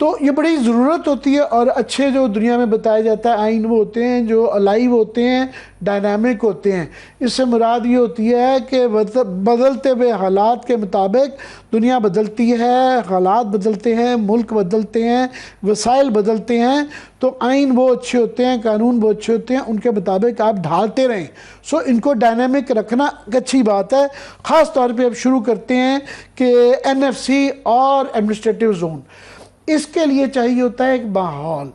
تو یہ بڑی ضرورت ہوتی ہے. اور اچھے جو دنیا میں بتایا جاتا ہے آئین وہ ہوتے ہیں جو الائیو ہوتے ہیں, ڈائنامک ہوتے ہیں. اس سے مراد یہ ہوتی ہے کہ بدلتے ہوئے حالات کے مطابق دنیا بدلتی ہے, حالات بدلتے ہیں, ملک بدلتے ہیں, وسائل بدلتے ہیں, تو آئین وہ اچھے ہوتے ہیں, قانون وہ اچھے ہوتے ہیں, ان کے مطابق آپ ڈھالتے رہیں. سو ان کو ڈائنامک رکھنا اچھی بات ہے. خاص طور پہ اب شروع کرتے ہیں کہ NFC اور ایڈمنسٹریٹو زون, اس کے لیے چاہیے ہوتا ہے ایک ماحول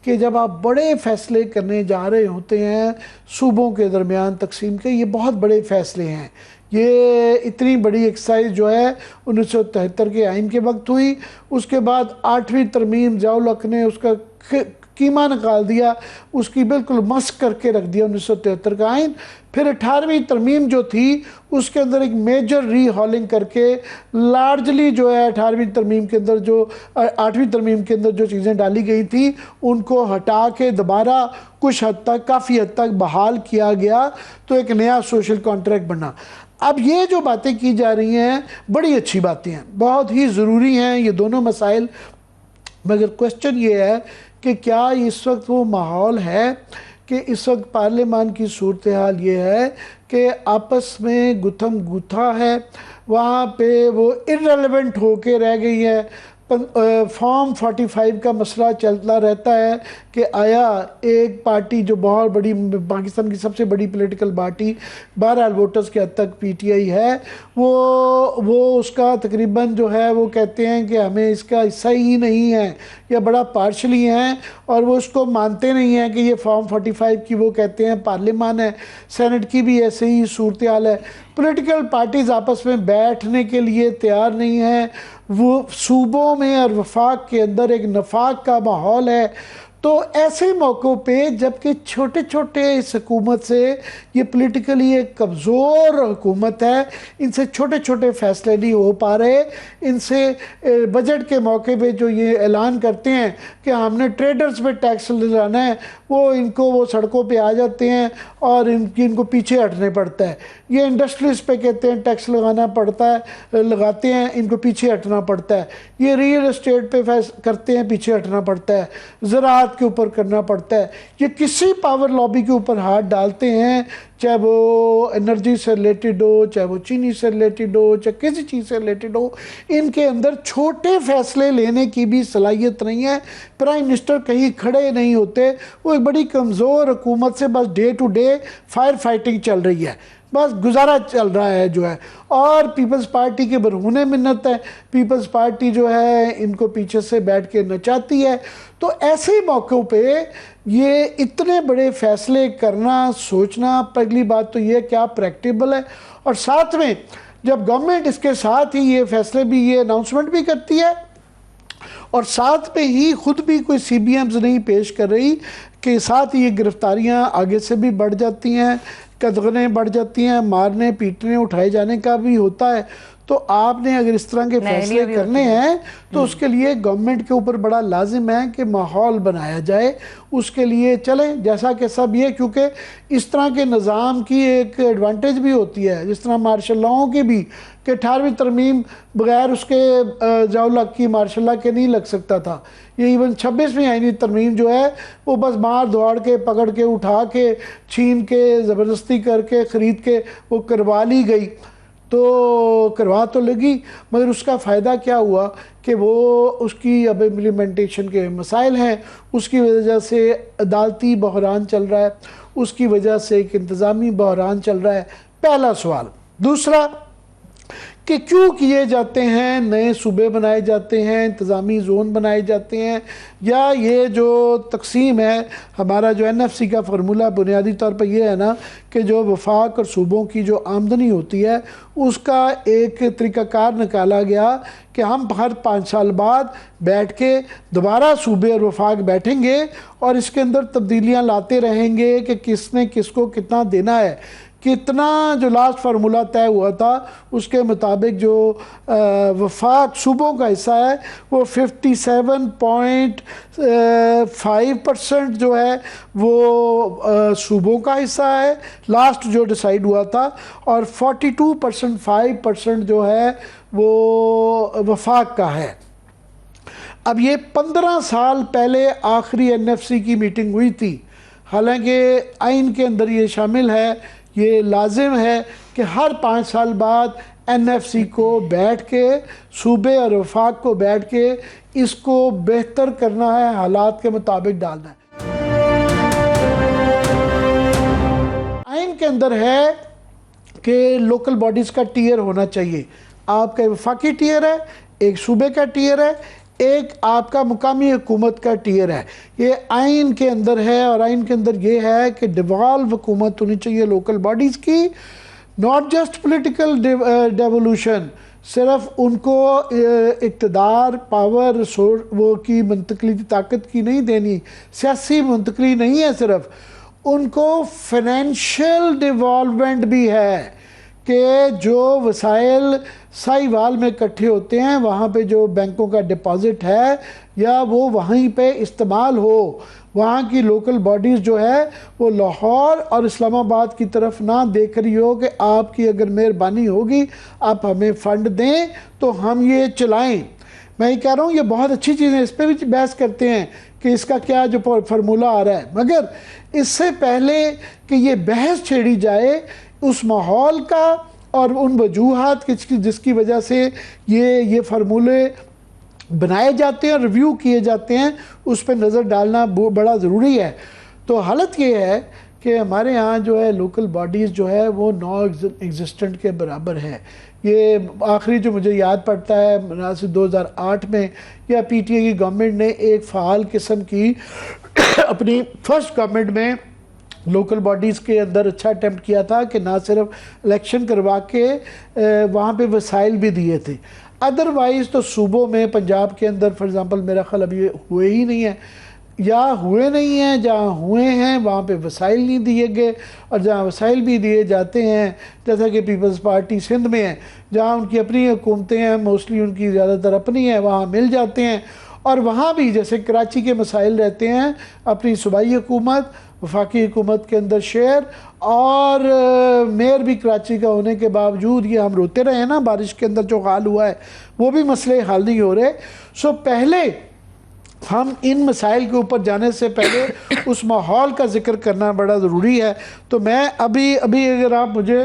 کہ جب آپ بڑے فیصلے کرنے جا رہے ہوتے ہیں صوبوں کے درمیان تقسیم کے, یہ بہت بڑے فیصلے ہیں. یہ اتنی بڑی ایکسرسائز جو ہے 1973 کے آئین کے وقت ہوئی, اس کے بعد 8ویں ترمیم ضیاء الحق نے اس کا قیمہ نکال دیا, اس کی بالکل مسخ کر کے رکھ دیا 1973 کا آئین. پھر 18ویں ترمیم جو تھی اس کے اندر ایک میجر ری ہالنگ کر کے لارجلی جو ہے 18ویں ترمیم کے اندر جو 8ویں ترمیم کے اندر جو چیزیں ڈالی گئی تھیں ان کو ہٹا کے دوبارہ کچھ حد تک, کافی حد تک بحال کیا گیا, تو ایک نیا سوشل کانٹریکٹ بنا. اب یہ جو باتیں کی جا رہی ہیں بڑی اچھی باتیں ہیں, بہت ہی ضروری ہیں یہ دونوں مسائل, مگر کوسچن یہ ہے کہ کیا اس وقت وہ ماحول ہے کہ اس وقت پارلیمان کی صورتحال یہ ہے کہ آپس میں گتھم گتھا ہے, وہاں پہ وہ ارریلیونٹ ہو کے رہ گئی ہے. فارم 45 کا مسئلہ چلتا رہتا ہے کہ آیا ایک پارٹی جو بہت بڑی پاکستان کی سب سے بڑی پولیٹیکل پارٹی بہرحال ووٹرز کے حد تک PTI ہے, وہ اس کا تقریباً جو ہے وہ کہتے ہیں کہ ہمیں اس کا حصہ ہی نہیں ہے یا بڑا پارشلی ہیں, اور وہ اس کو مانتے نہیں ہیں کہ یہ فارم 45 کی وہ کہتے ہیں پارلیمان ہے. سینٹ کی بھی ایسے ہی صورتحال ہے. پولیٹیکل پارٹیز آپس میں بیٹھنے کے لیے تیار نہیں ہیں. وہ صوبوں میں اور وفاق کے اندر ایک نفاق کا ماحول ہے. تو ایسے موقعوں پہ جبکہ چھوٹے چھوٹے اس حکومت سے, یہ پولیٹیکلی ایک کمزور حکومت ہے, ان سے چھوٹے چھوٹے فیصلے نہیں ہو پا رہے. ان سے بجٹ کے موقع پہ جو یہ اعلان کرتے ہیں کہ ہم نے ٹریڈرز پہ ٹیکس لگانا ہے, وہ سڑکوں پہ آ جاتے ہیں اور ان کو پیچھے ہٹنے پڑتا ہے. یہ انڈسٹریز پہ کہتے ہیں ٹیکس لگانا پڑتا ہے, لگاتے ہیں, ان کو پیچھے ہٹنا پڑتا ہے. یہ ریئل اسٹیٹ پہ کرتے ہیں, پیچھے ہٹنا پڑتا ہے. زراعت کے اوپر کرنا پڑتا ہے. یہ کسی پاور لابی کے اوپر ہاتھ ڈالتے ہیں, چاہے وہ انرجی سے ریلیٹڈ ہو, چاہے وہ چینی سے ریلیٹڈ ہو, چاہے کسی چیز سے ریلیٹڈ ہو, ان کے اندر چھوٹے فیصلے لینے کی بھی صلاحیت نہیں ہے. پرائم منسٹر کہیں کھڑے نہیں ہوتے. وہ ایک بڑی کمزور حکومت سے بس day to day fire fighting چل رہی ہے, بس گزارا چل رہا ہے جو ہے. اور پیپلز پارٹی کے برہون منت ہے, پیپلز پارٹی جو ہے ان کو پیچھے سے بیٹھ کے نچاتی ہے. تو ایسے موقعوں پہ یہ اتنے بڑے فیصلے کرنا, سوچنا, پہلی بات تو یہ کیا پریکٹیبل ہے, اور ساتھ میں جب گورنمنٹ اس کے ساتھ ہی یہ فیصلے بھی, یہ اناؤنسمنٹ بھی کرتی ہے اور ساتھ پہ ہی خود بھی کوئی CBMs نہیں پیش کر رہی, کہ ساتھ یہ گرفتاریاں آگے سے بھی بڑھ جاتی ہیں, قدغنیں بڑھ جاتی ہیں, مارنے پیٹنے اٹھائے جانے کا بھی ہوتا ہے. تو آپ نے اگر اس طرح کے فیصلے کرنے ہیں تو اس کے لیے گورنمنٹ کے اوپر بڑا لازم ہے کہ ماحول بنایا جائے. اس کے لیے چلیں جیسا کہ سب یہ, کیونکہ اس طرح کے نظام کی ایک ایڈوانٹیج بھی ہوتی ہے, جس طرح مارشل لاؤں کی بھی, کہ 18ویں ترمیم بغیر اس کے ضیاء الحق کی مارشل لا کے نہیں لگ سکتا تھا. یہ ایون 26ویں آئینی ترمیم جو ہے وہ بس مار دوڑ کے, پکڑ کے, اٹھا کے, چھین کے, زبردستی کر کے, خرید کے وہ کروا لی گئی. تو کروا تو لگی, مگر اس کا فائدہ کیا ہوا کہ وہ اس کی اب امپلیمنٹیشن کے مسائل ہیں, اس کی وجہ سے عدالتی بحران چل رہا ہے, اس کی وجہ سے ایک انتظامی بحران چل رہا ہے. پہلا سوال. دوسرا کہ کیوں کیے جاتے ہیں, نئے صوبے بنائے جاتے ہیں, انتظامی زون بنائے جاتے ہیں, یا یہ جو تقسیم ہے ہمارا جو NFC کا فارمولہ بنیادی طور پر یہ ہے نا کہ جو وفاق اور صوبوں کی جو آمدنی ہوتی ہے اس کا ایک طریقہ کار نکالا گیا کہ ہم ہر 5 سال بعد بیٹھ کے دوبارہ صوبے اور وفاق بیٹھیں گے اور اس کے اندر تبدیلیاں لاتے رہیں گے کہ کس نے کس کو کتنا دینا ہے. کتنا جو لاسٹ فارمولہ طے ہوا تھا اس کے مطابق جو وفاق صوبوں کا حصہ ہے وہ 57.5% جو ہے وہ صوبوں کا حصہ ہے لاسٹ جو ڈیسائیڈ ہوا تھا, اور 42.5% جو ہے وہ وفاق کا ہے. اب یہ 15 سال پہلے آخری NFC کی میٹنگ ہوئی تھی، حالانکہ آئین کے اندر یہ شامل ہے، یہ لازم ہے کہ ہر 5 سال بعد NFC کو بیٹھ کے، صوبے اور وفاق کو بیٹھ کے اس کو بہتر کرنا ہے، حالات کے مطابق ڈالنا ہے۔ آئین کے اندر ہے کہ لوکل باڈیز کا ٹیئر ہونا چاہیے، آپ کا وفاقی ٹیئر ہے، ایک صوبے کا ٹیئر ہے، ایک آپ کا مقامی حکومت کا ٹیئر ہے۔ یہ آئین کے اندر ہے، اور آئین کے اندر یہ ہے کہ ڈیوالو حکومت ہونی چاہیے لوکل باڈیز کی، ناٹ جسٹ پولیٹیکل ڈیولوشن، صرف ان کو اقتدار، پاور، وہ کی منتقلی طاقت کی نہیں دینی، سیاسی منتقلی نہیں ہے، صرف ان کو فائنینشیل ڈیولپمنٹ بھی ہے کہ جو وسائل ساہیوال میں اکٹھے ہوتے ہیں، وہاں پہ جو بینکوں کا ڈپازٹ ہے یا وہ وہیں پہ استعمال ہو، وہاں کی لوکل باڈیز جو ہے وہ لاہور اور اسلام آباد کی طرف نہ دیکھ رہی ہو کہ آپ کی اگر مہربانی ہوگی آپ ہمیں فنڈ دیں تو ہم یہ چلائیں۔ میں یہ کہہ رہا ہوں یہ بہت اچھی چیز ہے، اس پہ بھی بحث کرتے ہیں کہ اس کا کیا جو فارمولہ آ رہا ہے، مگر اس سے پہلے کہ یہ بحث چھیڑی جائے اس ماحول کا اور ان وجوہات جس کی وجہ سے یہ فارمولے بنائے جاتے ہیں اور ریویو کیے جاتے ہیں، اس پہ نظر ڈالنا بڑا ضروری ہے۔ تو حالت یہ ہے کہ ہمارے ہاں جو ہے لوکل باڈیز جو ہے وہ نو ایگزسٹنٹ کے برابر ہے۔ یہ آخری جو مجھے یاد پڑتا ہے 2008 میں یا PTI کی گورنمنٹ نے ایک فعال قسم کی اپنی فرسٹ گورنمنٹ میں لوکل باڈیز کے اندر اچھا اٹیمپٹ کیا تھا کہ نہ صرف الیکشن کروا کے وہاں پہ وسائل بھی دیے تھے، ادروائز تو صوبوں میں پنجاب کے اندر فار ایگزامپل میرا خیال ابھی ہوئے ہی نہیں ہیں، یا ہوئے نہیں ہیں، جہاں ہوئے ہیں وہاں پہ وسائل نہیں دیے گئے، اور جہاں وسائل بھی دیے جاتے ہیں جیسا کہ پیپلز پارٹی سندھ میں ہے، جہاں ان کی اپنی حکومتیں ہیں، موسٹلی ان کی زیادہ تر اپنی ہیں، وہاں مل جاتے ہیں، اور وہاں بھی جیسے کراچی کے مسائل رہتے ہیں، اپنی صوبائی حکومت، وفاقی حکومت کے اندر شہر، اور میئر بھی کراچی کا ہونے کے باوجود یہ ہم روتے رہے ہیں نا، بارش کے اندر جو حال ہوا ہے وہ بھی مسئلے حل نہیں ہو رہے۔ سو پہلے ہم ان مسائل کے اوپر جانے سے پہلے اس ماحول کا ذکر کرنا بڑا ضروری ہے۔ تو میں ابھی اگر آپ مجھے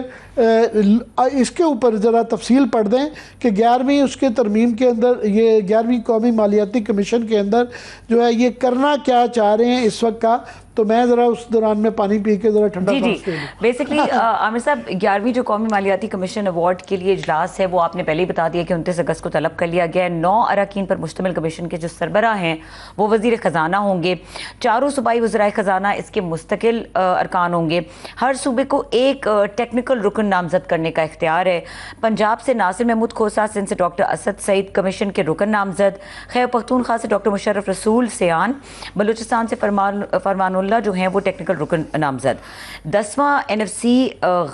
اس کے اوپر ذرا تفصیل پڑھ دیں کہ 11ویں اس کے ترمیم کے اندر، یہ 11ویں قومی مالیاتی کمیشن کے اندر جو ہے یہ کرنا کیا چاہ رہے ہیں اس وقت کا، تو میں ذرا اس دوران میں پانی پی کے ذرا ٹھنڈا سانس لے لوں۔ بیسکلی عامر صاحب 11ویں جو قومی مالیاتی کمیشن ایوارڈ کے لیے اجلاس ہے وہ آپ نے پہلے ہی بتا دیا کہ 29 اگست کو طلب کر لیا گیا ہے۔ 9 اراکین پر مشتمل کمیشن کے جو سربراہ ہیں وہ وزیر خزانہ ہوں گے، 4 صوبائی وزرائے خزانہ اس کے مستقل ارکان ہوں گے، ہر صوبے کو ایک ٹیکنیکل رکن نامزد کرنے کا اختیار ہے۔ پنجاب سے ناصر محمود کھوسا، سندھ سے ڈاکٹر اسد سعید کمیشن کے رکن نامزد، خیبر پختونخوا سے ڈاکٹر مشرف رسول سیان، بلوچستان سے فرمان اللہ جو ہیں وہ ٹیکنیکل رکن نامزد۔ 10واں NFC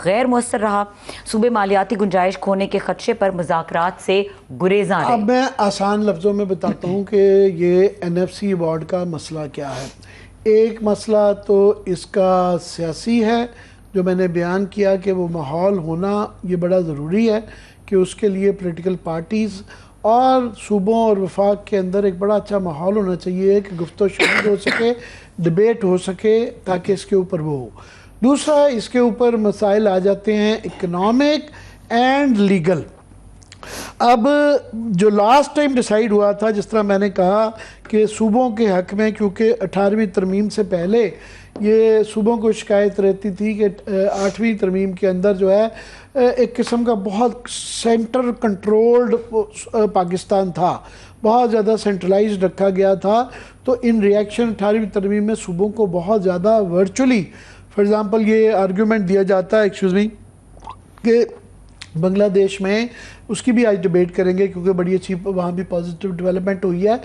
غیر مؤثر رہا، صوبے مالیاتی گنجائش کھونے کے خدشے پر مذاکرات سے گریزاں رہے۔ اب میں آسان لفظوں میں بتاتا ہوں کہ یہ NFC ایوارڈ کا مسئلہ کیا ہے۔ ایک مسئلہ تو اس کا سیاسی ہے جو میں نے بیان کیا کہ وہ ماحول ہونا یہ بڑا ضروری ہے کہ اس کے لیے پولیٹیکل پارٹیز اور صوبوں اور وفاق کے اندر ایک بڑا اچھا ماحول ہونا چاہیے کہ گفت و شنید ہو سکے، ڈبیٹ ہو سکے، تاکہ اس کے اوپر وہ ہو۔ دوسرا اس کے اوپر مسائل آ جاتے ہیں اکنامک اینڈ لیگل۔ اب جو لاسٹ ٹائم ڈیسائیڈ ہوا تھا، جس طرح میں نے کہا کہ صوبوں کے حق میں، کیونکہ 18ویں ترمیم سے پہلے یہ صوبوں کو شکایت رہتی تھی کہ 8ویں ترمیم کے اندر جو ہے ایک قسم کا بہت سینٹر کنٹرولڈ پاکستان تھا، بہت زیادہ سینٹرلائزڈ رکھا گیا تھا۔ تو ان ریئیکشن 18ویں ترمیم میں صوبوں کو بہت زیادہ ورچولی، فار ایگزامپل یہ آرگیومنٹ دیا جاتا ہے کہ بنگلہ دیش میں، اس کی بھی آج ڈیبیٹ کریں گے کیونکہ بڑی اچھی وہاں بھی پازیٹیو ڈیولپمنٹ ہوئی ہے،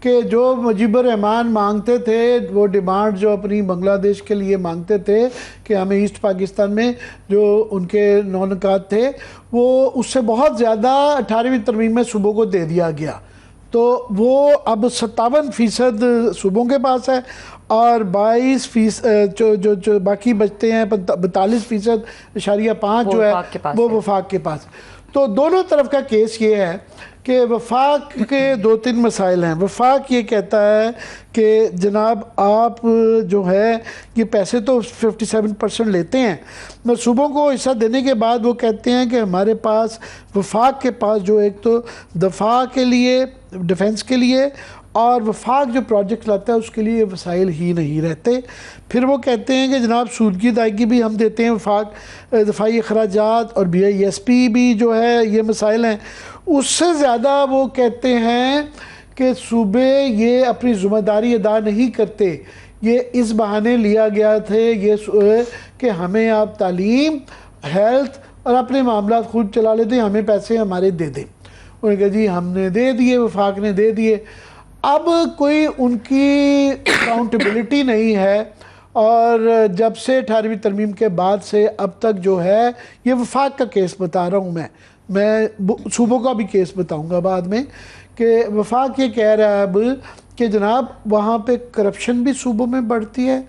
کہ جو مجیب الرحمان مانگتے تھے، وہ ڈیمانڈ جو اپنی بنگلہ دیش کے لیے مانگتے تھے کہ ہمیں ایسٹ پاکستان میں جو ان کے 9 نکات تھے، وہ اس سے بہت زیادہ 18ویں ترمیم میں صوبوں کو دے دیا گیا۔ تو وہ اب 57% صوبوں کے پاس ہے اور 22% جو باقی بچتے ہیں 42.5% جو ہے وہ وفاق کے پاس۔ تو دونوں طرف کا کیس یہ ہے کہ وفاق کے 2-3 مسائل ہیں. وفاق یہ کہتا ہے کہ جناب آپ جو ہے یہ پیسے تو 57% لیتے ہیں, صوبوں کو حصہ دینے کے بعد وہ کہتے ہیں کہ ہمارے پاس وفاق کے پاس جو ایک تو دفاع کے لیے, ڈیفنس کے لیے اور وفاق جو پروجیکٹ لاتا ہے اس کے لیے وسائل ہی نہیں رہتے. پھر وہ کہتے ہیں کہ جناب سود کی ادائیگی بھی ہم دیتے ہیں, وفاق دفاعی اخراجات اور BISP بھی جو ہے یہ مسائل ہیں. اس سے زیادہ وہ کہتے ہیں کہ صوبے یہ اپنی ذمہ داری ادا نہیں کرتے, یہ اس بہانے لیا گیا تھے یہ کہ ہمیں آپ تعلیم, ہیلتھ اور اپنے معاملات خود چلا لیتے ہیں, ہمیں پیسے ہمارے دے دیں. انہوں نے کہا جی ہم نے دے دیے, وفاق نے دے دیے. اب کوئی ان کی اکاؤنٹیبلٹی نہیں ہے, اور جب سے 18ویں ترمیم کے بعد سے اب تک جو ہے یہ وفاق کا کیس بتا رہا ہوں میں صوبوں کا بھی کیس بتاؤں گا بعد میں, کہ وفاق یہ کہہ رہا ہے اب کہ جناب وہاں پہ کرپشن بھی صوبوں میں بڑھتی ہے,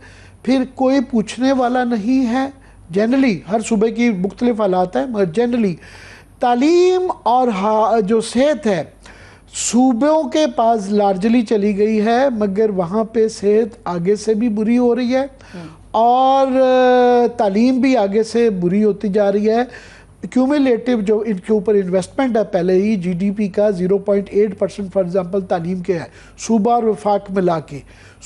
پھر کوئی پوچھنے والا نہیں ہے. جنرلی ہر صوبے کی مختلف حالات ہیں, مگر جنرلی تعلیم اور جو صحت ہے صوبوں کے پاس لارجلی چلی گئی ہے, مگر وہاں پہ صحت آگے سے بھی بری ہو رہی ہے اور تعلیم بھی آگے سے بری ہوتی جا رہی ہے. کیومولیٹو جو ان کے اوپر انویسٹمنٹ ہے پہلے ہی GDP کا 0.8% فار ایگزامپل تعلیم کے ہے, صوبہ اور وفاق ملا کے.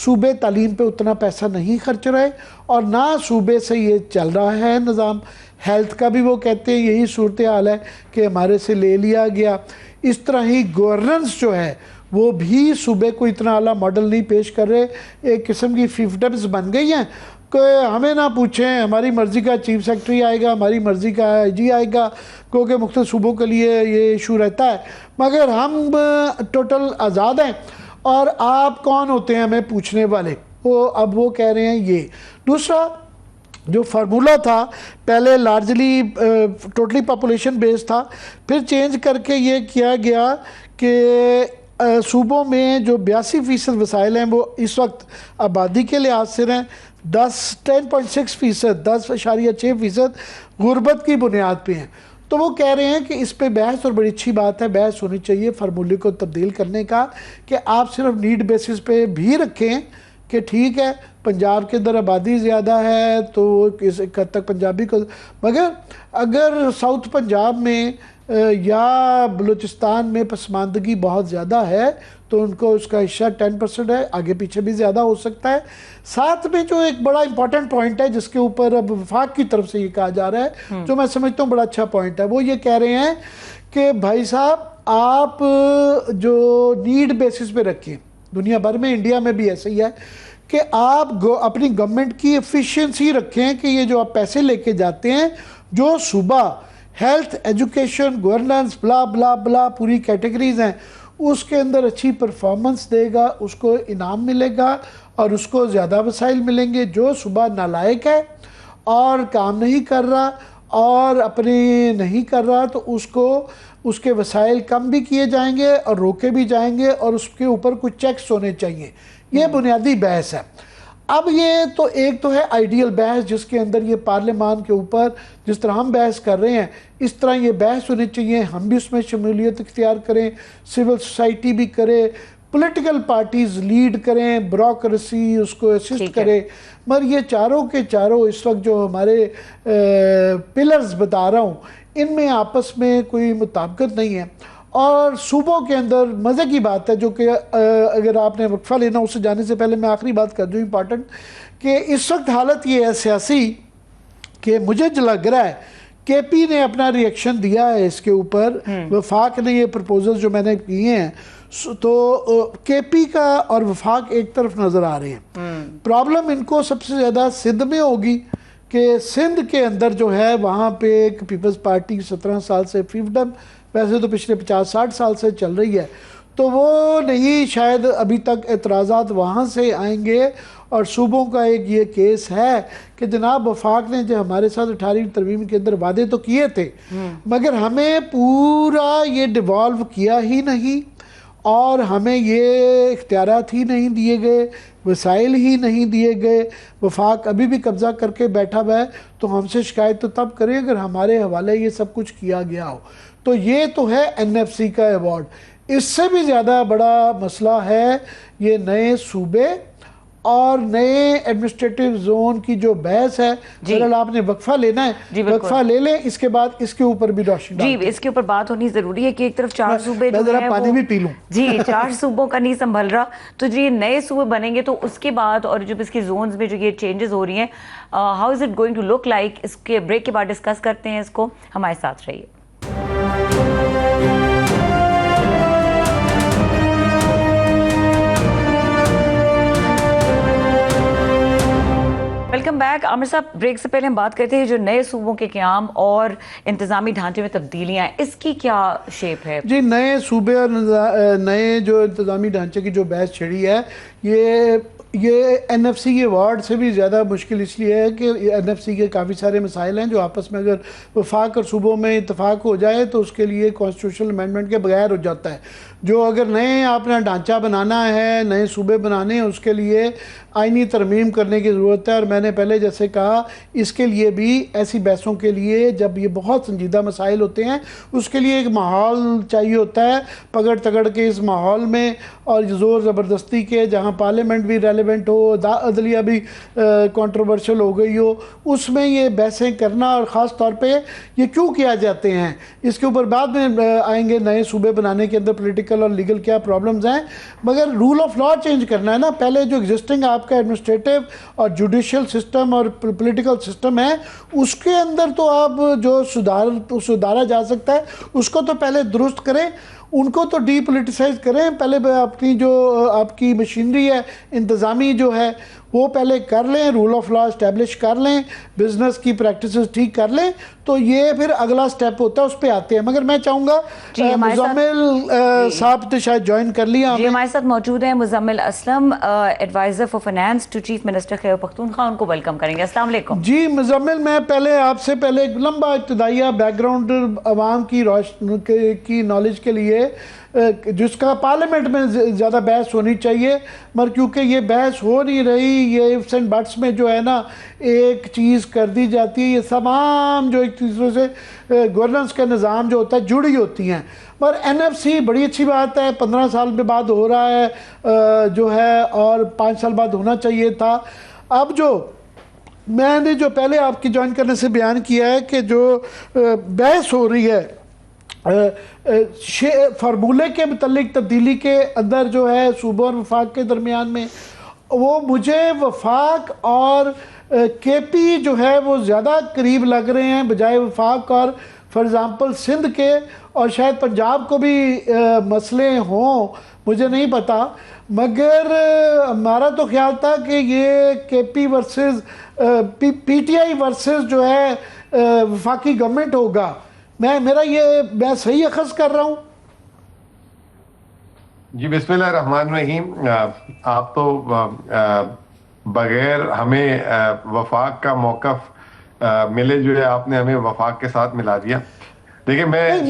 صوبے تعلیم پہ اتنا پیسہ نہیں خرچ رہے اور نہ صوبے سے یہ چل رہا ہے نظام. ہیلتھ کا بھی وہ کہتے ہیں یہی صورتحال ہے کہ ہمارے سے لے لیا گیا. اس طرح ہی گورننس جو ہے وہ بھی صوبے کو اتنا اعلیٰ ماڈل نہیں پیش کر رہے, ایک قسم کی فیفڈمز بن گئی ہیں کہ ہمیں نہ پوچھیں, ہماری مرضی کا چیف سیکرٹری آئے گا, ہماری مرضی کا IG آئے گا, کیونکہ مختلف صوبوں کے لیے یہ ایشو رہتا ہے, مگر ہم ٹوٹل آزاد ہیں اور آپ کون ہوتے ہیں ہمیں پوچھنے والے. اب وہ کہہ رہے ہیں یہ. دوسرا جو فارمولہ تھا پہلے لارجلی ٹوٹلی پاپولیشن بیس تھا, پھر چینج کر کے یہ کیا گیا کہ صوبوں میں جو 82% وسائل ہیں وہ اس وقت آبادی کے لحاظ سے ہیں, 10.6%, 10.6% غربت کی بنیاد پہ ہیں. تو وہ کہہ رہے ہیں کہ اس پہ بحث, اور بڑی اچھی بات ہے بحث ہونی چاہیے فارمولے کو تبدیل کرنے کا, کہ آپ صرف نیڈ بیسس پہ بھی رکھیں کہ ٹھیک ہے پنجاب کے اندر آبادی زیادہ ہے تو اس حد تک پنجابی کو, مگر اگر ساؤتھ پنجاب میں یا بلوچستان میں پسماندگی بہت زیادہ ہے تو ان کو اس کا حصہ 10% ہے, آگے پیچھے بھی زیادہ ہو سکتا ہے. ساتھ میں جو ایک بڑا امپورٹنٹ پوائنٹ ہے جس کے اوپر اب وفاق کی طرف سے یہ کہا جا رہا ہے, جو میں سمجھتا ہوں بڑا اچھا پوائنٹ ہے, وہ یہ کہہ رہے ہیں کہ بھائی صاحب آپ جو نیڈ بیسس پہ رکھیں, دنیا بھر میں انڈیا میں بھی ایسے ہی ہے کہ آپ اپنی گورنمنٹ کی ایفیشنسی رکھیں کہ یہ جو آپ پیسے لے کے جاتے ہیں جو صوبہ ہیلتھ, ایجوکیشن, گورننس, بلا بلا بلا پوری کیٹیگریز ہیں, اس کے اندر اچھی پرفارمنس دے گا اس کو انعام ملے گا اور اس کو زیادہ وسائل ملیں گے. جو صوبہ نالائق ہے اور کام نہیں کر رہا اور اپنے نہیں کر رہا تو اس کو اس کے وسائل کم بھی کیے جائیں گے اور روکے بھی جائیں گے اور اس کے اوپر کچھ چیکس ہونے چاہیے. یہ بنیادی بحث ہے. اب یہ تو ایک تو ہے آئیڈیل بحث جس کے اندر یہ پارلیمان کے اوپر جس طرح ہم بحث کر رہے ہیں اس طرح یہ بحث ہونی چاہیے, ہم بھی اس میں شمولیت اختیار کریں, سول سوسائٹی بھی کرے, پولیٹیکل پارٹیز لیڈ کریں, بیوروکریسی اس کو اسسٹ کرے. مگر یہ چاروں کے چاروں اس وقت جو ہمارے پلرز بتا رہا ہوں ان میں آپس میں کوئی مطابقت نہیں ہے. اور صوبوں کے اندر مزے کی بات ہے جو کہ اگر آپ نے وقفہ لینا اس سے جانے سے پہلے میں آخری بات کر دوں امپارٹنٹ, کہ اس وقت حالت یہ ہے سیاسی کہ مجھے جو لگ رہا ہے KP نے اپنا ریئیکشن دیا ہے اس کے اوپر, وفاق نے یہ پرپوزل جو میں نے کیے ہیں تو KP کا اور وفاق ایک طرف نظر آ رہے ہیں. پرابلم ان کو سب سے زیادہ سندھ میں ہوگی کہ سندھ کے اندر جو ہے وہاں پہ ایک پیپلز پارٹی 17 سال سے فیفڈم, ویسے تو پچھلے 50-60 سال سے چل رہی ہے, تو وہ نہیں شاید ابھی تک اعتراضات وہاں سے آئیں گے. اور صوبوں کا ایک یہ کیس ہے کہ جناب وفاق نے جو ہمارے ساتھ 18ویں ترمیم کے اندر وعدے تو کیے تھے مگر ہمیں پورا یہ ڈیوالو کیا ہی نہیں اور ہمیں یہ اختیارات ہی نہیں دیے گئے, وسائل ہی نہیں دیے گئے. وفاق ابھی بھی قبضہ کر کے بیٹھا ہوا ہے, تو ہم سے شکایت تو تب کریں اگر ہمارے حوالے یہ سب کچھ کیا گیا ہو. تو یہ تو ہے NFC کا ایوارڈ. اس سے بھی زیادہ بڑا مسئلہ ہے یہ نئے صوبے اور نئے ایڈمنسٹریٹو زون کی جو بحث ہے. بہرحال آپ نے وقفہ لینا ہے, وقفہ لے لیں, اس کے بعد اس کے اوپر بھی روشنی ڈالیں. جی, اس کے اوپر بات ہونی ضروری ہے کہ ایک طرف 4 صوبے جو ذرا پانی بھی پی لوں. جی 4 صوبوں کا نہیں سنبھل رہا, تو جی نئے صوبے بنیں گے تو اس کے بعد اور جب اس کی زونز میں جو یہ چینجز ہو رہی ہیں, how is it going to look like, اس کے بریک کے بعد ڈسکس کرتے ہیں اس کو. ہمارے ساتھ رہیے. Welcome back. عامر صاحب, بریک سے پہلے ہم بات کرتے ہیں جو نئے صوبوں کے قیام اور انتظامی ڈھانچے میں تبدیلیاں ہیں, اس کی کیا شیپ ہے؟ جی نئے صوبے اور نئے جو انتظامی ڈھانچے کی جو بحث چھڑی ہے, یہ NFC ایوارڈ سے بھی زیادہ مشکل اس لیے ہے کہ NFC کے کافی سارے مسائل ہیں جو آپس میں اگر وفاق اور صوبوں میں اتفاق ہو جائے تو اس کے لیے کانسٹیٹیوشنل امینڈمنٹ کے بغیر ہو جاتا ہے. جو اگر نئے آپ نے ڈھانچہ بنانا ہے, نئے صوبے بنانے ہیں, اس کے لیے آئینی ترمیم کرنے کی ضرورت ہے. اور میں نے پہلے جیسے کہا, اس کے لیے بھی ایسی بحثوں کے لیے جب یہ بہت سنجیدہ مسائل ہوتے ہیں اس کے لیے ایک ماحول چاہیے ہوتا ہے, پکڑ تگڑ کے اس ماحول میں اور زور زبردستی کے, جہاں پارلیمنٹ بھی ریلیونٹ ہو, عدلیہ بھی کنٹروورشل ہو گئی ہو, اس میں یہ بحثیں کرنا. اور خاص طور پہ یہ کیوں کیا جاتے ہیں اس کے اوپر بعد میں آئیں گے. نئے صوبے بنانے کے اندر پولیٹیکل اور لیگل کیا پرابلمز ہیں, مگر رول آف لا چینج کرنا ہے نا. پہلے جو ایگزسٹنگ آپ کا ایڈمنسٹریٹو اور جوڈیشل سسٹم اور پولیٹیکل سسٹم ہے, اس کے اندر تو آپ جو سدھارا جا سکتا ہے اس کو تو پہلے درست کریں, ان کو تو ڈی پولیٹیسائز کریں. پہلے اپنی جو آپ کی مشینری ہے انتظامی جو ہے وہ پہلے کر لیں, رول آف لا اسٹیبلش کر لیں, بزنس کی پریکٹسز ٹھیک کر لیں, تو یہ پھر اگلا سٹیپ ہوتا ہے, اس پہ آتے ہیں. مگر میں چاہوں گا مزمل صاحب شاید جوائن کر لیا. جی ہمارے ساتھ موجود ہیں Muzammil Aslam, advisor for finance to chief minister Khyber Pakhtunkhwa. ان کو ویلکم کریں گے. السلام علیکم. جی مزمل, میں پہلے آپ سے پہلے ایک لمبا ابتدائیہ بیک گراؤنڈ عوام کی نالج کے لیے, جس کا پارلیمنٹ میں زیادہ بحث ہونی چاہیے, مگر کیونکہ یہ بحث ہو نہیں رہی, یہ ifs and buts میں جو ہے نا ایک چیز کر دی جاتی ہے. یہ تمام جو ایک دوسرے سے گورننس کا نظام جو ہوتا ہے جڑی ہوتی ہیں. پر NFC بڑی اچھی بات ہے, 15 سال کے بعد ہو رہا ہے جو ہے, اور 5 سال بعد ہونا چاہیے تھا. اب جو میں نے جو پہلے آپ کی جوائن کرنے سے بیان کیا ہے کہ جو بحث ہو رہی ہے فارمولے کے متعلق تبدیلی کے اندر جو ہے صوبوں اور وفاق کے درمیان میں, وہ مجھے وفاق اور KP جو ہے وہ زیادہ قریب لگ رہے ہیں بجائے وفاق. اور فار ایگزامپل سندھ کے اور شاید پنجاب کو بھی مسئلے ہوں, مجھے نہیں پتا, مگر ہمارا تو خیال تھا کہ یہ KP ورسز PTI ورسز جو ہے وفاقی گورنمنٹ ہوگا. میں صحیح اخذ کر رہا ہوں؟ جی بسم اللہ الرحمن الرحیم. آپ تو بغیر ہمیں وفاق کا موقف ملے جو ہے آپ نے ہمیں وفاق کے ساتھ ملا دیا. دیکھیں میں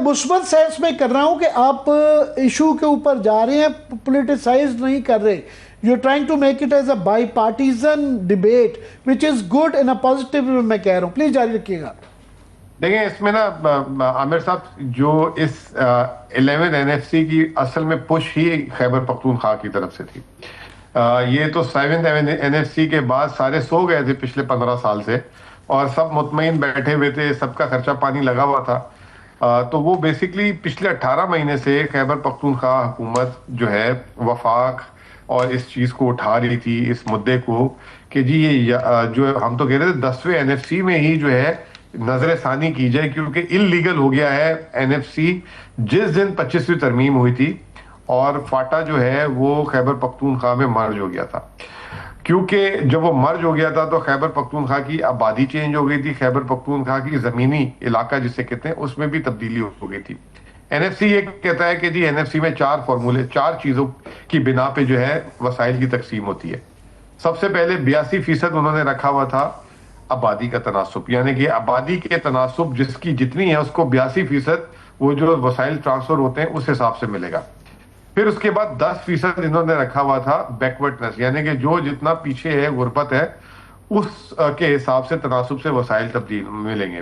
مثبت سینس میں کر رہا ہوں کہ آپ ایشو کے اوپر جا رہے ہیں, پولیٹیسائز نہیں کر رہے. You're trying to make it as a bipartisan debate, which is good in a positive way. میں کہہ رہا ہوں, پلیز جاری رکھیے گا. دیکھیں اس میں نا عامر صاحب, جو اس 11 NFC کی اصل میں پش ہی خیبر پختونخوا کی طرف سے تھی. یہ تو 7 NFC کے بعد سارے سو گئے تھے پچھلے 15 سال سے, اور سب مطمئن بیٹھے ہوئے تھے, سب کا خرچہ پانی لگا ہوا تھا. تو وہ بیسکلی پچھلے 18 مہینے سے خیبر پختونخوا حکومت جو ہے وفاق اور اس چیز کو اٹھا رہی تھی, اس مدعے کو کہ جی یہ جو ہم تو کہہ رہے تھے 10ویں NFC میں ہی جو ہے نظر ثانی کی جائے, کیونکہ انلیگل ہو گیا ہے NFC جس دن 25ویں ترمیم ہوئی تھی, اور فاٹا جو ہے وہ خیبر پختونخوا میں مرج ہو گیا تھا. کیونکہ جب وہ مرج ہو گیا تھا تو خیبر پختونخوا کی آبادی چینج ہو گئی تھی, خیبر پختونخوا کی زمینی علاقہ جسے کہتے ہیں اس میں بھی تبدیلی ہو گئی تھی. NFC یہ کہتا ہے کہ جی NFC میں 4 فارمولے, 4 چیزوں کی بنا پہ جو ہے وسائل کی تقسیم ہوتی ہے. سب سے پہلے 82% انہوں نے رکھا ہوا تھا آبادی کا تناسب, یعنی کہ آبادی کے تناسب جس کی جتنی ہے اس کو 82% وہ جو وسائل ٹرانسفر ہوتے ہیں اس حساب سے ملے گا. پھر اس کے بعد 10% انہوں نے رکھا ہوا تھا بیکورڈنس, یعنی کہ جو جتنا پیچھے ہے غربت ہے اس کے حساب سے تناسب سے وسائل تبدیل ملیں گے.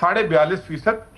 42.5%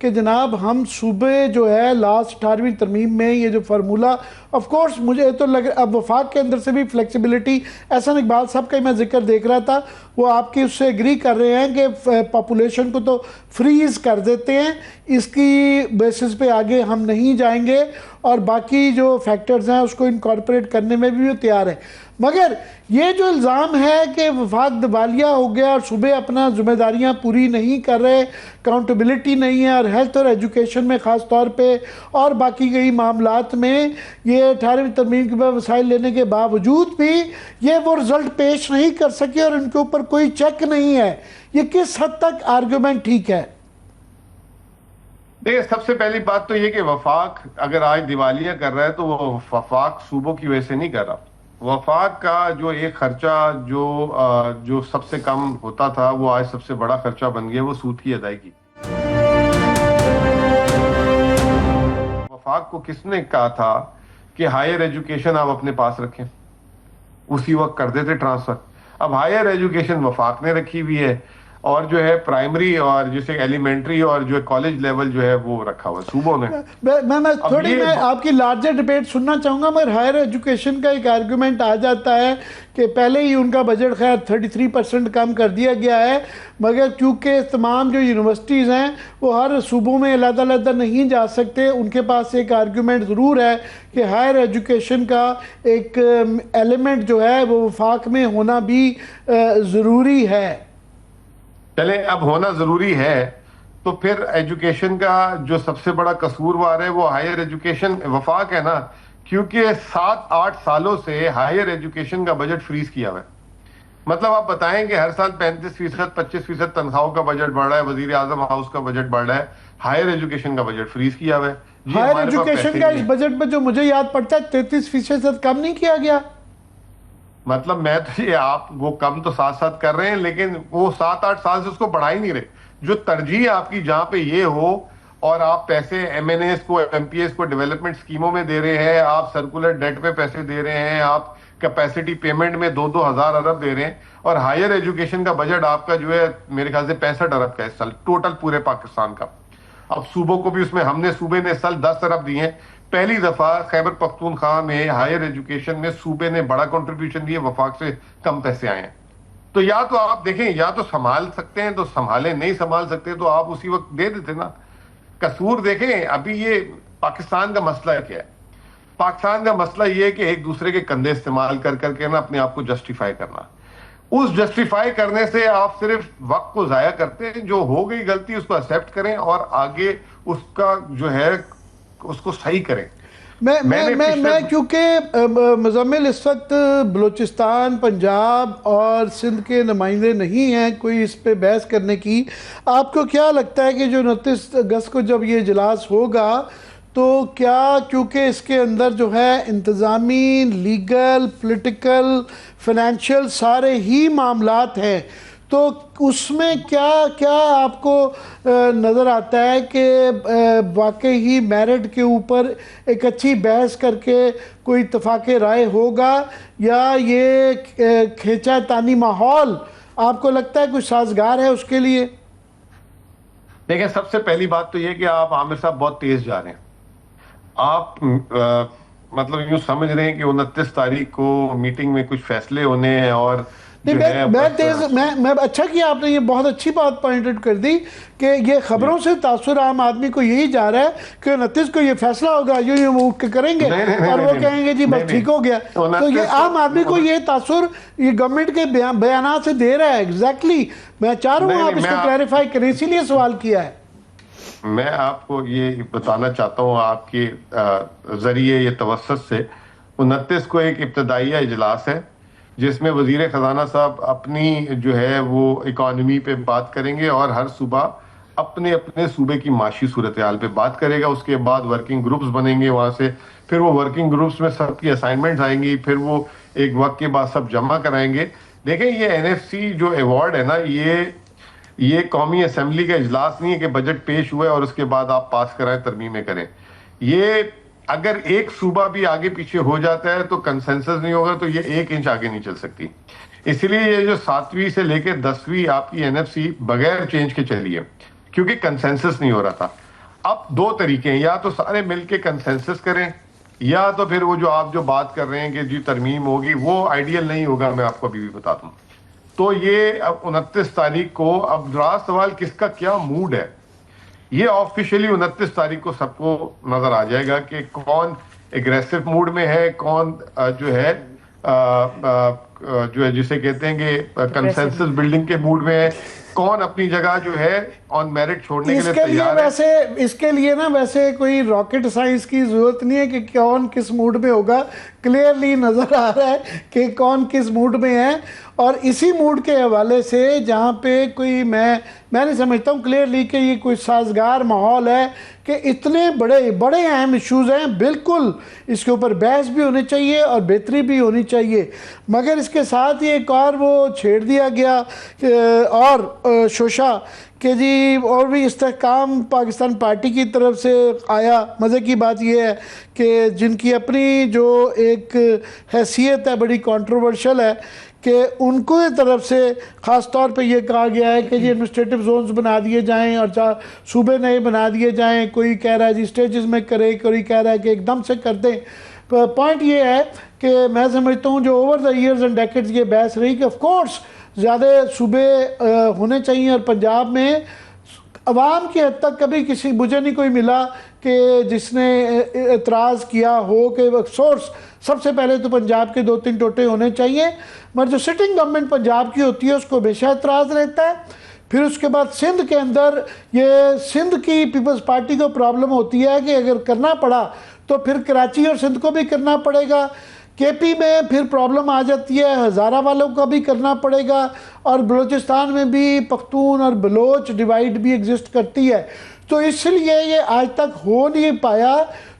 کہ جناب ہم صوبے جو ہے لاسٹ 18ویں ترمیم میں یہ جو فارمولہ آف کورس مجھے تو لگ اب وفاق کے اندر سے بھی فلیکسیبلٹی، احسن اقبال صاحب کا میں ذکر دیکھ رہا تھا، وہ آپ کی اس سے ایگری کر رہے ہیں کہ پاپولیشن کو تو فریز کر دیتے ہیں، اس کی بیسس پہ آگے ہم نہیں جائیں گے اور باقی جو فیکٹرز ہیں اس کو انکارپوریٹ کرنے میں بھی وہ تیار ہے. مگر یہ جو الزام ہے کہ وفاق دیوالیہ ہو گیا اور صوبے اپنا ذمہ داریاں پوری نہیں کر رہے، اکاؤنٹیبلٹی نہیں ہے، اور ہیلتھ اور ایجوکیشن میں خاص طور پہ اور باقی کئی معاملات میں یہ 18ویں ترمیم کے وسائل لینے کے باوجود بھی یہ وہ رزلٹ پیش نہیں کر سکے اور ان کے اوپر کوئی چیک نہیں ہے، یہ کس حد تک آرگومنٹ ٹھیک ہے؟ دیکھیں، سب سے پہلی بات تو یہ کہ وفاق اگر آج دیوالیہ کر رہا ہے تو وہ وفاق صوبوں کی وجہ سے نہیں کر رہا. وفاق کا جو ایک خرچہ جو سب سے کم ہوتا تھا وہ آج سب سے بڑا خرچہ بن گیا، وہ سود کی ادائیگی. وفاق کو کس نے کہا تھا کہ ہائر ایجوکیشن آپ اپنے پاس رکھیں؟ اسی وقت کر دیتے ٹرانسفر. اب ہائر ایجوکیشن وفاق نے رکھی ہوئی ہے اور جو ہے پرائمری اور جیسے ایلیمنٹری اور جو کالج لیول جو ہے وہ رکھا ہوا ہے صوبوں نے. میں تھوڑی میں آپ کی لارجر ڈیبیٹ سننا چاہوں گا، مگر ہائر ایجوکیشن کا ایک آرگومنٹ آ جاتا ہے کہ پہلے ہی ان کا بجٹ خیر 33% کم کر دیا گیا ہے، مگر کیونکہ تمام جو یونیورسٹیز ہیں وہ ہر صوبوں میں علیحدہ علیحدہ نہیں جا سکتے، ان کے پاس ایک آرگومنٹ ضرور ہے کہ ہائر ایجوکیشن کا ایک ایلیمنٹ جو ہے وہ وفاق میں ہونا بھی ضروری ہے. چلیں، اب ہونا ضروری ہے تو پھر ایجوکیشن کا جو سب سے بڑا قصوروار ہے وہ ہائر ایجوکیشن وفاق ہے نا، کیونکہ 7-8 سالوں سے ہائر ایجوکیشن کا بجٹ فریز کیا ہوا ہے. مطلب آپ بتائیں کہ ہر سال 35%، 25% تنخواہوں کا بجٹ بڑھ رہا ہے، وزیر اعظم ہاؤس کا بجٹ بڑھ رہا ہے، ہائر ایجوکیشن کا بجٹ فریز کیا ہوا ہے. ہائر ایجوکیشن کا اس بجٹ میں جو مجھے یاد پڑتا ہے 33% کم نہیں کیا گیا. مطلب میں تو یہ آپ وہ کم تو ساتھ ساتھ کر رہے ہیں لیکن وہ 7-8 سال سے اس کو بڑھا ہی نہیں رہے. جو ترجیح آپ کی جہاں پہ یہ ہو اور آپ پیسے ایم این ایز کو، ایم پی ایس کو ڈیولپمنٹ سکیموں میں دے رہے ہیں، آپ سرکولر ڈیٹ پہ پیسے دے رہے ہیں، آپ کیپیسٹی پیمنٹ میں 2-2 ہزار ارب دے رہے ہیں، اور ہائر ایجوکیشن کا بجٹ آپ کا جو ہے میرے خیال سے 65 ارب کا ہے اس سال ٹوٹل پورے پاکستان کا. اب صوبوں کو بھی اس میں صوبے نے اس سال 10 ارب دیے ہیں. پہلی دفعہ خیبر پختونخوا میں ہائر ایجوکیشن میں صوبے نے بڑا کنٹریبیوشن دیے، وفاق سے کم پیسے آئے ہیں. تو یا تو آپ دیکھیں، یا تو سنبھال سکتے ہیں تو سنبھالیں، نہیں سنبھال سکتے تو آپ اسی وقت دے دیتے نا. قصور دیکھیں، ابھی یہ پاکستان کا مسئلہ کیا ہے؟ پاکستان کا مسئلہ یہ ہے کہ ایک دوسرے کے کندھے استعمال کر کر کے نا اپنے آپ کو جسٹیفائی کرنا. اس جسٹیفائی کرنے سے آپ صرف وقت کو ضائع کرتے ہیں. جو ہو گئی غلطی اس کو ایکسیپٹ کریں اور آگے اس کا جو ہے اس کو صحیح کریں. میں کیونکہ مزمل اس وقت بلوچستان، پنجاب اور سندھ کے نمائندے نہیں ہیں کوئی اس پہ بحث کرنے کی، آپ کو کیا لگتا ہے کہ جو 29 اگست کو جب یہ اجلاس ہوگا تو کیا کیونکہ اس کے اندر جو ہے انتظامی، لیگل، پولیٹیکل، فائنینشیل سارے ہی معاملات ہیں، تو اس میں کیا آپ کو نظر آتا ہے کہ واقعی ہی میرٹ کے اوپر ایک اچھی بحث کر کے کوئی اتفاق رائے ہوگا، یا یہ کھینچا تانی ماحول آپ کو لگتا ہے کوئی سازگار ہے اس کے لیے؟ دیکھیں، سب سے پہلی بات تو یہ کہ آپ عامر صاحب بہت تیز جا رہے ہیں. آپ مطلب یوں سمجھ رہے ہیں کہ 29 تاریخ کو میٹنگ میں کچھ فیصلے ہونے ہیں اور میں اچھا کیا آپ نے یہ بہت اچھی بات پوائنٹ آؤٹ کر دی کہ یہ خبروں سے تاثر عام آدمی کو یہی جا رہا ہے کہ 29 کو یہ فیصلہ ہوگا، یوں کریں گے اور وہ کہیں گے جی بس ٹھیک ہو گیا. تو یہ عام آدمی کو یہ تاثر یہ گورنمنٹ کے بیانات سے دے رہا ہے. ایگزیکٹلی میں چاہ رہا ہوں آپ اس کو کلیریفائی کریں، اسی لیے سوال کیا ہے. میں آپ کو یہ بتانا چاہتا ہوں آپ کے ذریعے یہ توسط سے، 29 کو ایک ابتدائیہ اجلاس ہے جس میں وزیر خزانہ صاحب اپنی جو ہے وہ اکانومی پہ بات کریں گے اور ہر صوبہ اپنے صوبے کی معاشی صورتحال پہ بات کرے گا. اس کے بعد ورکنگ گروپس بنیں گے وہاں سے، پھر وہ ورکنگ گروپس میں سب کی اسائنمنٹس آئیں گی، پھر وہ ایک وقت کے بعد سب جمع کرائیں گے. دیکھیں، یہ NFC جو ایوارڈ ہے نا، یہ قومی اسمبلی کا اجلاس نہیں ہے کہ بجٹ پیش ہوا ہے اور اس کے بعد آپ پاس کرائیں، ترمیمیں کریں. یہ اگر ایک صوبہ بھی آگے پیچھے ہو جاتا ہے تو کنسنسس نہیں ہوگا تو یہ 1 انچ آگے نہیں چل سکتی. اسی لیے یہ جو 7ویں سے لے کے 10ویں آپ کی NFC بغیر چینج کے چلی ہے کیونکہ کنسنسس نہیں ہو رہا تھا. اب دو طریقے ہیں, یا تو سارے مل کے کنسنسس کریں, یا تو پھر وہ جو آپ جو بات کر رہے ہیں کہ جی ترمیم ہوگی, وہ آئیڈیل نہیں ہوگا. میں آپ کو ابھی بھی بتاتا ہوں. تو یہ اب 29 تاریخ کو, اب راز سوال کس کا کیا موڈ ہے, یہ آفیشیلی 29 تاریخ کو سب کو نظر آ جائے گا کہ کون اگریسو موڈ میں ہے, کون جو ہے جسے کہتے ہیں کہ کنسنسس بلڈنگ کے موڈ میں ہے, کون اپنی جگہ جو ہے آن میرٹ چھوڑنے کے لیے تیار ہے. ویسے اس کے لیے نا ویسے کوئی راکٹ سائنس کی ضرورت نہیں ہے کہ کون کس موڈ میں ہوگا. کلیئرلی نظر آ رہا ہے کہ کون کس موڈ میں ہے, اور اسی موڈ کے حوالے سے جہاں پہ کوئی میں نہیں سمجھتا ہوں کلیئرلی کہ یہ کوئی سازگار ماحول ہے کہ اتنے بڑے اہم ایشوز ہیں. بالکل اس کے اوپر بحث بھی ہونی چاہیے اور بہتری بھی ہونی چاہیے, مگر اس کے ساتھ یہ ایک اور وہ چھیڑ دیا گیا اور شوشہ کہ جی اور بھی استحکام پاکستان پارٹی کی طرف سے آیا. مزے کی بات یہ ہے کہ جن کی اپنی جو ایک حیثیت ہے بڑی کنٹروورشل ہے, کہ ان کو طرف سے خاص طور پہ یہ کہا گیا ہے کہ جی ایڈمنسٹریٹو زونز بنا دیے جائیں اور صوبے نئے بنا دیے جائیں. کوئی کہہ رہا ہے جی اسٹیجز میں کرے, کوئی کہہ رہا ہے کہ ایک دم سے کر دیں. پوائنٹ یہ ہے کہ میں سمجھتا ہوں جو over the years and decades یہ بحث رہی کہ آف کورس زیادہ صوبے ہونے چاہیے, اور پنجاب میں عوام کی حد تک کبھی مجھے نہیں کوئی ملا کہ جس نے اعتراض کیا ہو کہ سورس سب سے پہلے تو پنجاب کے 2-3 ٹوٹے ہونے چاہیے, مگر جو سٹنگ گورنمنٹ پنجاب کی ہوتی ہے اس کو ہمیشہ اعتراض رہتا ہے. پھر اس کے بعد سندھ کے اندر یہ سندھ کی پیپلز پارٹی کو پرابلم ہوتی ہے کہ اگر کرنا پڑا تو پھر کراچی اور سندھ کو بھی کرنا پڑے گا. کے پی میں پھر پرابلم آ جاتی ہے, ہزارہ والوں کا بھی کرنا پڑے گا, اور بلوچستان میں بھی پختون اور بلوچ ڈیوائیڈ بھی ایگزسٹ کرتی ہے. تو اس لیے یہ آج تک ہو نہیں پایا.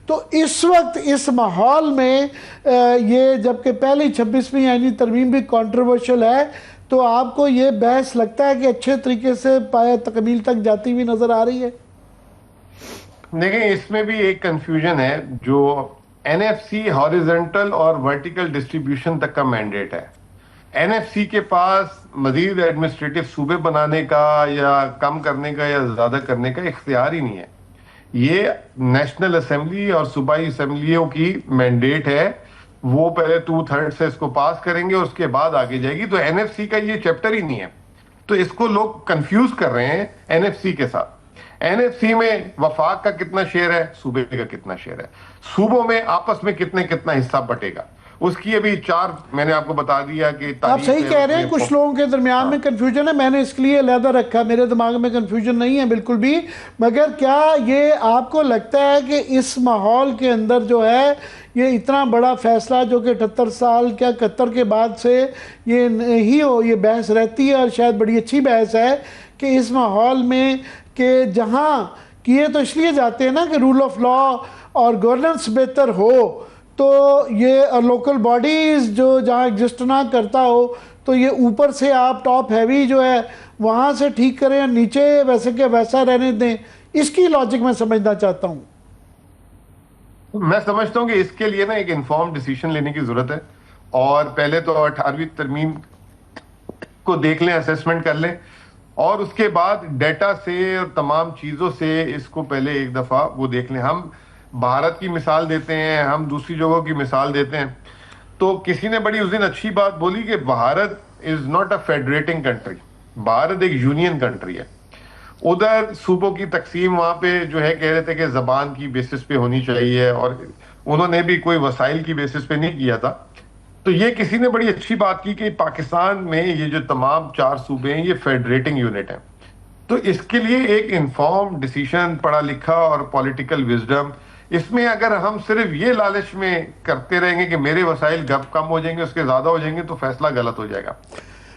تو اس وقت اس ماحول میں یہ جبکہ پہلی 26ویں آئینی ترمیم بھی کنٹروورشل ہے, تو آپ کو یہ بحث لگتا ہے کہ اچھے طریقے سے پایا تکمیل تک جاتی ہوئی نظر آ رہی ہے؟ دیکھیں اس میں بھی ایک کنفیوژن ہے. جو این ایف سی ہاریزنٹل اور ورٹیکل ڈسٹریبیوشن تک کا مینڈیٹ ہے. این ایف سی کے پاس مزید ایڈمنسٹریٹو صوبے بنانے کا یا کم کرنے کا یا زیادہ کرنے کا اختیار ہی نہیں ہے. یہ نیشنل اسمبلی اور صوبائی اسمبلیوں کی مینڈیٹ ہے, وہ پہلے 2/3 سے اس کو پاس کریں گے, اس کے بعد آگے جائے گی. تو این ایف سی کا یہ چیپٹر ہی نہیں ہے. تو اس کو لوگ کنفیوز کر رہے ہیں این ایف سی کے ساتھ. این ایف سی میں وفاق کا کتنا شیئر ہے, صوبے کا کتنا شیئر ہے, صوبوں میں آپس میں کتنا حصہ بٹے گا, اس کی ابھی 4 میں نے آپ کو بتا دیا کہ آپ صحیح کہہ رہے ہیں. کچھ لوگوں کے درمیان میں کنفیوژن ہے, میں نے اس کے لیے علیحدہ رکھا, میرے دماغ میں کنفیوژن نہیں ہے بالکل بھی. مگر کیا یہ آپ کو لگتا ہے کہ اس ماحول کے اندر جو ہے یہ اتنا بڑا فیصلہ جو کہ 78 سال کیا 71 کے بعد سے یہ نہیں ہو, یہ بحث رہتی ہے اور شاید بڑی اچھی بحث ہے کہ اس ماحول میں کہ جہاں کیے تو اس لیے جاتے ہیں نا کہ رول آف لا اور گورننس بہتر ہو, تو یہ لوکل باڈیز جو جہاں ایگزسٹ نہ کرتا ہو تو یہ اوپر سے آپ ٹاپ ہیوی جو ہے وہاں سے ٹھیک کریں, نیچے ویسے کہ ویسا رہنے دیں. اس کی لاجک میں سمجھنا چاہتا ہوں. میں سمجھتا ہوں کہ اس کے لیے نا ایک انفارم ڈیسیشن لینے کی ضرورت ہے, اور پہلے تو 18ویں ترمیم کو دیکھ لیں, اسیسمنٹ کر لیں, اور اس کے بعد ڈیٹا سے اور تمام چیزوں سے اس کو پہلے ایک دفعہ وہ دیکھ لیں. ہم بھارت کی مثال دیتے ہیں, ہم دوسری جگہوں کی مثال دیتے ہیں, تو کسی نے بڑی اس دن اچھی بات بولی کہ Bharat is not a federating country, Bharat ایک یونین کنٹری ہے. ادھر صوبوں کی تقسیم وہاں پہ جو ہے کہہ رہے تھے کہ زبان کی بیسس پہ ہونی چاہیے, اور انہوں نے بھی کوئی وسائل کی بیسس پہ نہیں کیا تھا. تو یہ کسی نے بڑی اچھی بات کی کہ پاکستان میں یہ جو تمام 4 صوبے ہیں یہ فیڈریٹنگ یونٹ ہیں. تو اس کے لیے ایک انفارم ڈیسیشن, پڑھا لکھا اور پولیٹیکل وزڈم, اس میں اگر ہم صرف یہ لالچ میں کرتے رہیں گے کہ میرے وسائل کم ہو جائیں گے, اس کے زیادہ ہو جائیں گے, تو فیصلہ غلط ہو جائے گا.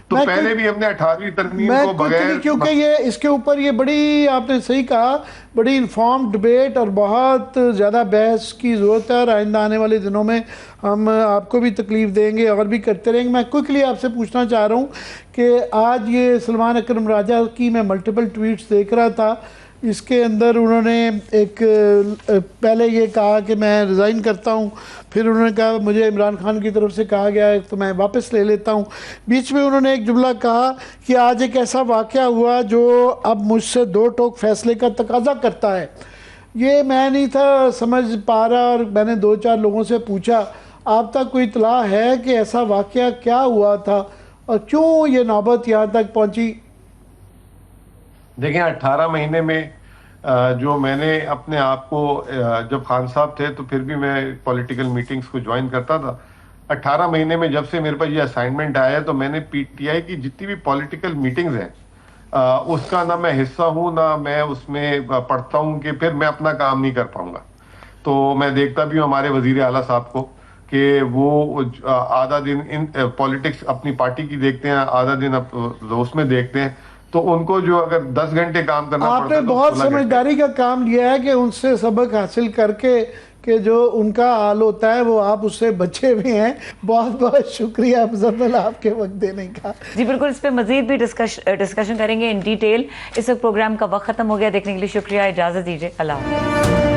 تو پہلے بھی ہم نے 18ویں ترمیم کو بغیر, کیونکہ یہ اس کے اوپر یہ بڑی آپ نے صحیح کہا, بڑی انفارم ڈبیٹ اور بہت زیادہ بحث کی ضرورت ہے, اور آئندہ آنے والے دنوں میں ہم آپ کو بھی تکلیف دیں گے اور بھی کرتے رہیں گے. میں کوئکلی آپ سے پوچھنا چاہ رہا ہوں کہ آج یہ سلمان اکرم راجہ کی میں ملٹیپل ٹویٹس دیکھ رہا تھا, اس کے اندر انہوں نے ایک پہلے یہ کہا کہ میں ریزائن کرتا ہوں, پھر انہوں نے کہا مجھے عمران خان کی طرف سے کہا گیا ہے تو میں واپس لے لیتا ہوں. بیچ میں انہوں نے ایک جملہ کہا کہ آج ایک ایسا واقعہ ہوا جو اب مجھ سے 2 ٹوک فیصلے کا تقاضا کرتا ہے. یہ میں نہیں تھا سمجھ پا رہا، اور میں نے 2-4 لوگوں سے پوچھا آپ تک کوئی اطلاع ہے کہ ایسا واقعہ کیا ہوا تھا اور کیوں یہ نوبت یہاں تک پہنچی؟ دیکھیں 18 مہینے میں جو میں نے اپنے آپ کو، جب خان صاحب تھے تو پھر بھی میں پولیٹیکل میٹنگز کو جوائن کرتا تھا. 18 مہینے میں جب سے میرے پاس یہ اسائنمنٹ آیا ہے تو میں نے پی ٹی آئی کی جتنی بھی پولیٹیکل میٹنگز ہیں اس کا نہ میں حصہ ہوں، نہ میں اس میں پڑھتا ہوں کہ پھر میں اپنا کام نہیں کر پاؤں گا. تو میں دیکھتا بھی ہوں ہمارے وزیر اعلیٰ صاحب کو کہ وہ آدھا دن ان پولیٹکس اپنی پارٹی کی دیکھتے ہیں، آدھا دن اس میں دیکھتے ہیں. تو ان کو جو اگر 10 گھنٹے کام کرنا پڑتا ہے، آپ نے بہت سمجھداری کا کام لیا ہے کہ ان سے سبق حاصل کر کے کہ جو ان کا حال ہوتا ہے وہ آپ اس سے بچے بھی ہیں. بہت بہت شکریہ افضل آپ کے وقت دینے کا. جی بالکل، اس پہ مزید بھی ڈسکشن کریں گے ان ڈیٹیل. اس وقت پروگرام کا وقت ختم ہو گیا. دیکھنے کے لیے شکریہ، اجازت دیجیے، اللہ حافظ.